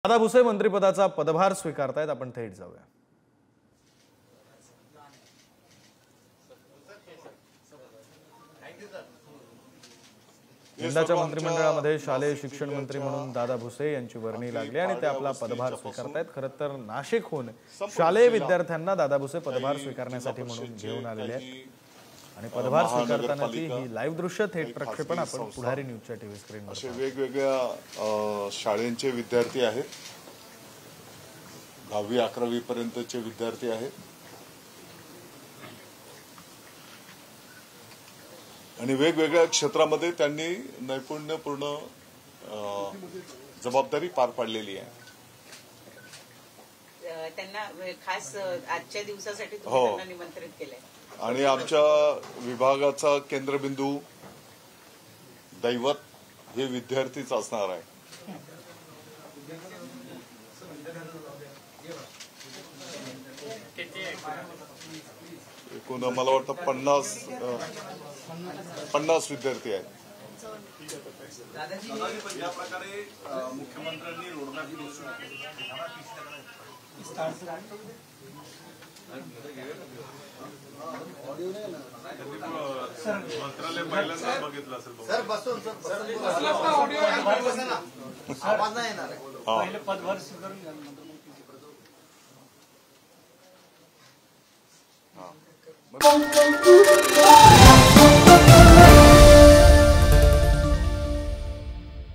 दादा भुसे मंत्रिपदाचा पदभार स्वीकारतायत। आपण थेट जाऊया। यंदाच्या मंत्रिमंडळामध्ये शालेय शिक्षण मंत्री म्हणून दादा भुसे यांची वर्णी लागली आणि ते आपला पदभार स्वीकारतायत। खरं तर नाशिकहून शालेय विद्यार्थ्यांना दादा भुसे पदभार स्वीकारण्यासाठी म्हणून घेऊन आलेले आहेत आणि पदभार स्वीकारतानाची ही लाईव्ह दृश्य थेट प्रक्षेपण आपण पुढारी न्यूजच्या टीव्ही स्क्रीनवर असे वेगवेगळ्या शाळेंचे विद्यार्थी आहेत। 10वी 11वी पर्यंतचे विद्यार्थी आहेत आणि वेगवेगळ्या क्षेत्रामध्ये त्यांनी नैपुण्यपूर्ण जबाबदारी पार पाडलेली आहे। त्यांना खास आजच्या दिवसासाठी त्यांना निमंत्रित केलंय आणि आमच्या विभागाचा केंद्रबिंदू दैवत हे विद्यार्थीच असणार आहे। एकूण मला वाटतं 50 विद्यार्थी आहेत। या प्रकारे मुख्यमंत्र्यांनी रोडमॅप मंत्रालय पहिल्यांदा बघितलं असेल सर बसून आवाज नाही येणार पहिले पदभार स्वीकारून घ्या नंतर